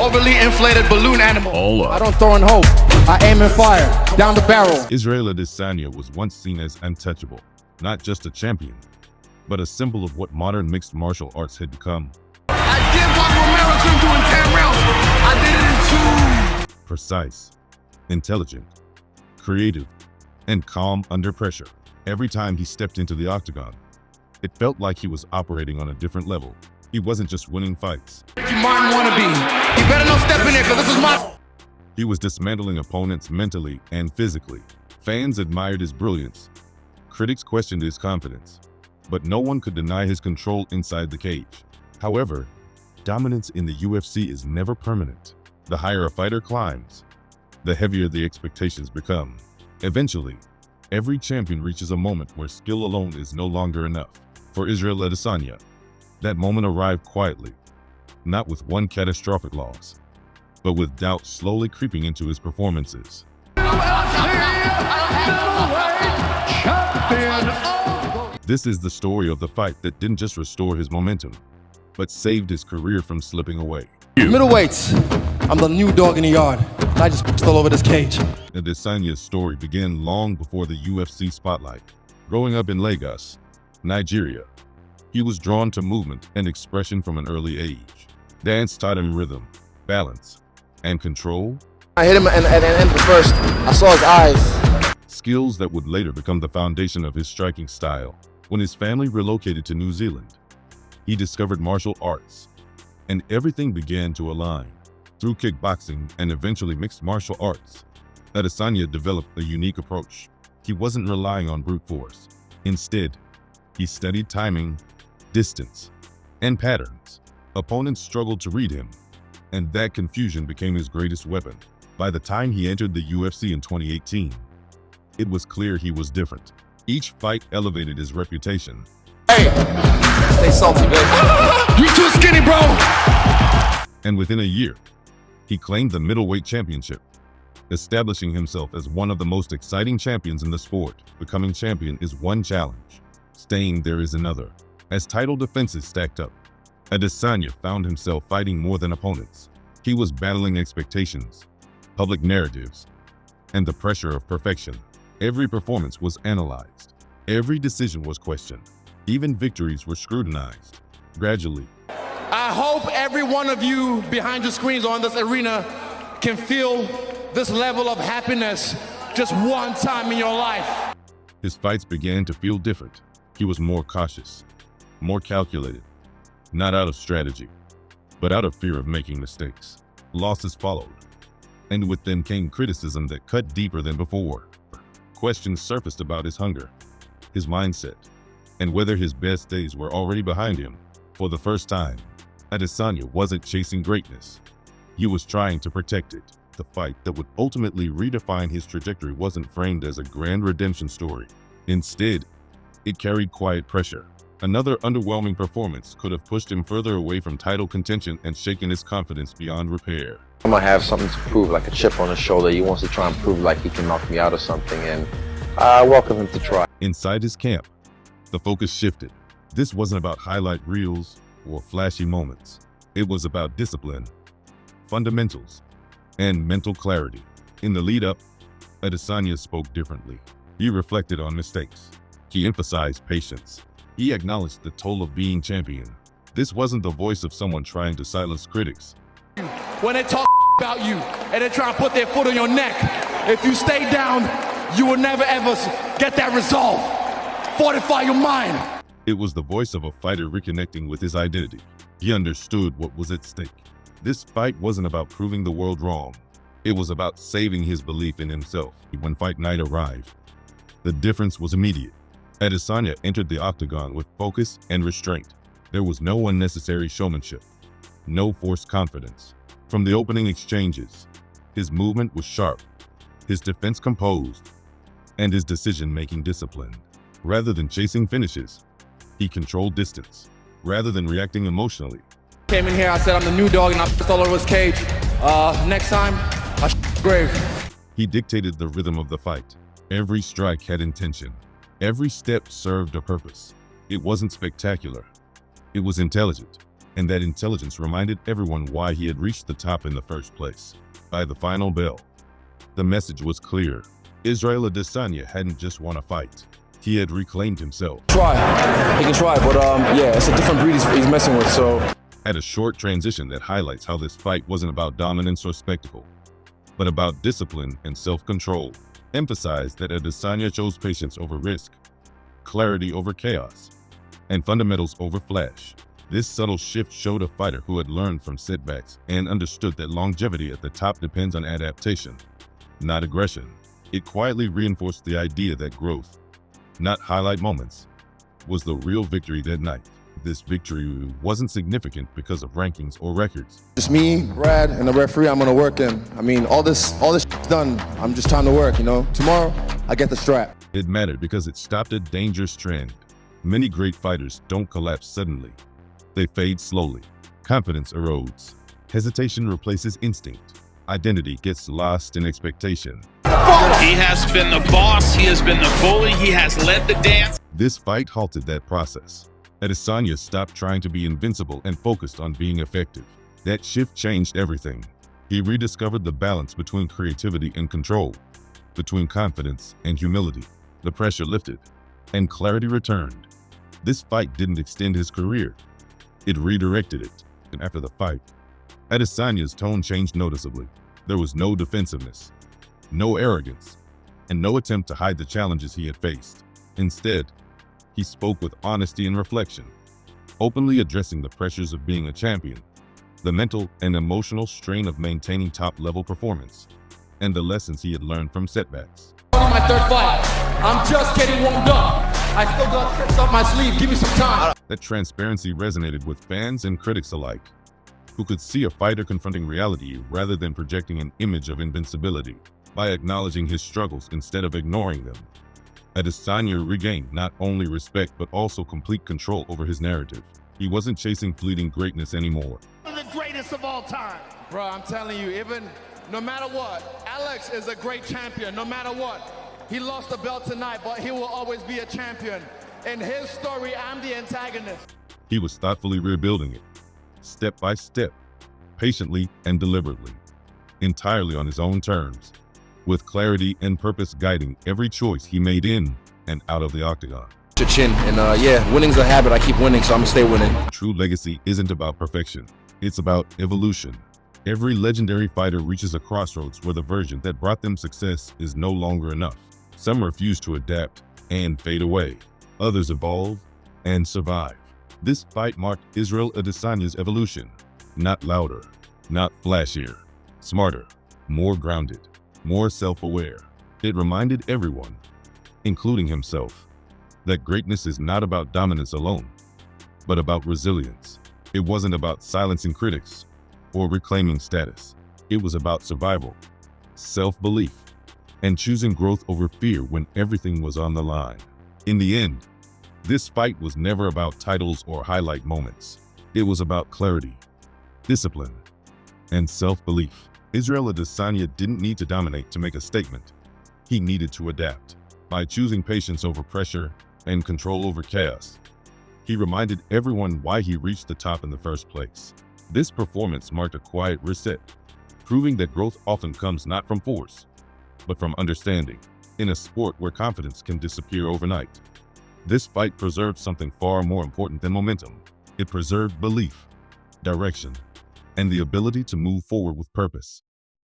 overly inflated balloon animal. All I up. don't throw in hope. I aim and fire. Down the barrel. Israel Adesanya was once seen as untouchable, not just a champion, but a symbol of what modern mixed martial arts had become. I did what Romero couldn't do in 10 rounds. I did it in 2. Precise, intelligent, creative, and calm under pressure. Every time he stepped into the octagon, it felt like he was operating on a different level. He wasn't just winning fights. You might want to be. You better not step in there because this is my... He was dismantling opponents mentally and physically. Fans admired his brilliance. Critics questioned his confidence. But no one could deny his control inside the cage. However, dominance in the UFC is never permanent. The higher a fighter climbs, the heavier the expectations become. Eventually, every champion reaches a moment where skill alone is no longer enough. For Israel Adesanya, that moment arrived quietly, not with one catastrophic loss, but with doubt slowly creeping into his performances. This is the story of the fight that didn't just restore his momentum, but saved his career from slipping away. Middleweights. I'm the new dog in the yard. I just all over this cage. Adesanya's story began long before the UFC spotlight. Growing up in Lagos, Nigeria, he was drawn to movement and expression from an early age. Dance taught him rhythm, balance, and control. I hit him at the end of the first. I saw his eyes. Skills that would later become the foundation of his striking style. When his family relocated to New Zealand, he discovered martial arts, and everything began to align. Through kickboxing and eventually mixed martial arts, Adesanya developed a unique approach. He wasn't relying on brute force. Instead, he studied timing, distance, and patterns. Opponents struggled to read him, and that confusion became his greatest weapon. By the time he entered the UFC in 2018, it was clear he was different. Each fight elevated his reputation. Hey, stay salty, baby. You too skinny, bro. And within a year, he claimed the middleweight championship, establishing himself as one of the most exciting champions in the sport. Becoming champion is one challenge. Staying there is another. As title defenses stacked up, Adesanya found himself fighting more than opponents. He was battling expectations, public narratives, and the pressure of perfection. Every performance was analyzed. Every decision was questioned. Even victories were scrutinized. Gradually, I hope every one of you behind your screens or in this arena can feel this level of happiness just one time in your life. his fights began to feel different. He was more cautious, more calculated, not out of strategy, but out of fear of making mistakes. Losses followed, and with them came criticism that cut deeper than before. Questions surfaced about his hunger, his mindset, and whether his best days were already behind him. For the first time, Adesanya wasn't chasing greatness. He was trying to protect it. The fight that would ultimately redefine his trajectory wasn't framed as a grand redemption story. Instead, it carried quiet pressure. Another underwhelming performance could have pushed him further away from title contention and shaken his confidence beyond repair. I'm gonna have something to prove, like a chip on his shoulder. He wants to try and prove like he can knock me out or something, and I welcome him to try. Inside his camp, the focus shifted. This wasn't about highlight reels or flashy moments. It was about discipline, fundamentals, and mental clarity. In the lead-up, Adesanya spoke differently. He reflected on mistakes. He emphasized patience. He acknowledged the toll of being champion. This wasn't the voice of someone trying to silence critics. When they talk about you and they try to put their foot on your neck, if you stay down, you will never ever get that resolve. Fortify your mind. It was the voice of a fighter reconnecting with his identity. He understood what was at stake. This fight wasn't about proving the world wrong. It was about saving his belief in himself. When fight night arrived, the difference was immediate. Adesanya entered the octagon with focus and restraint. There was no unnecessary showmanship, no forced confidence. From the opening exchanges, his movement was sharp, his defense composed, and his decision-making disciplined. Rather than chasing finishes, he controlled distance. Rather than reacting emotionally, Came in here, I said I'm the new dog and I pissed all over his cage. Next time, I grave. he dictated the rhythm of the fight. Every strike had intention. Every step served a purpose. It wasn't spectacular. It was intelligent. and that intelligence reminded everyone why he had reached the top in the first place. By the final bell, the message was clear. Israel Adesanya hadn't just won a fight. He had reclaimed himself. He can try, but yeah, it's a different breed he's messing with, so. At a short transition that highlights how this fight wasn't about dominance or spectacle, but about discipline and self-control. Emphasized that Adesanya chose patience over risk, clarity over chaos, and fundamentals over flash. This subtle shift showed a fighter who had learned from setbacks and understood that longevity at the top depends on adaptation, not aggression. It quietly reinforced the idea that growth, not highlight moments, was the real victory that night. This victory wasn't significant because of rankings or records. Just me, Brad, and the referee. I'm gonna work in. I mean, all this done. I'm just time to work. You know, tomorrow I get the strap. It mattered because it stopped a dangerous trend. Many great fighters don't collapse suddenly. They fade slowly. Confidence erodes. Hesitation replaces instinct. Identity gets lost in expectation. He has been the boss. He has been the bully. He has led the dance. This fight halted that process. Adesanya stopped trying to be invincible and focused on being effective. That shift changed everything. He rediscovered the balance between creativity and control, between confidence and humility. The pressure lifted, and clarity returned. This fight didn't extend his career. It redirected it. And after the fight, Adesanya's tone changed noticeably. There was no defensiveness, no arrogance, and no attempt to hide the challenges he had faced. Instead, he spoke with honesty and reflection, openly addressing the pressures of being a champion, the mental and emotional strain of maintaining top-level performance, and the lessons he had learned from setbacks. Only my third fight. I'm just getting warmed up. I still got tricks up my sleeve. Give me some time. That transparency resonated with fans and critics alike, who could see a fighter confronting reality rather than projecting an image of invincibility. By acknowledging his struggles instead of ignoring them, Adesanya regained not only respect but also complete control over his narrative. He wasn't chasing fleeting greatness anymore. The greatest of all time. Bro, I'm telling you, even no matter what, Alex is a great champion, no matter what. He lost the belt tonight, but he will always be a champion. In his story, I'm the antagonist. He was thoughtfully rebuilding it, step by step, patiently and deliberately, entirely on his own terms, with clarity and purpose guiding every choice he made in and out of the octagon. To chin, and yeah, winning's a habit. I keep winning, so I'm gonna stay winning. True legacy isn't about perfection. It's about evolution. Every legendary fighter reaches a crossroads where the version that brought them success is no longer enough. Some refuse to adapt and fade away. Others evolve and survive. This fight marked Israel Adesanya's evolution. Not louder, not flashier, smarter, more grounded, more self-aware. It reminded everyone, including himself, that greatness is not about dominance alone, but about resilience. It wasn't about silencing critics or reclaiming status. It was about survival, self-belief, and choosing growth over fear when everything was on the line. In the end, this fight was never about titles or highlight moments. It was about clarity, discipline, and self-belief. Israel Adesanya didn't need to dominate to make a statement. He needed to adapt. By choosing patience over pressure and control over chaos, he reminded everyone why he reached the top in the first place. This performance marked a quiet reset, proving that growth often comes not from force, but from understanding. In a sport where confidence can disappear overnight, this fight preserved something far more important than momentum. It preserved belief, direction, and the ability to move forward with purpose.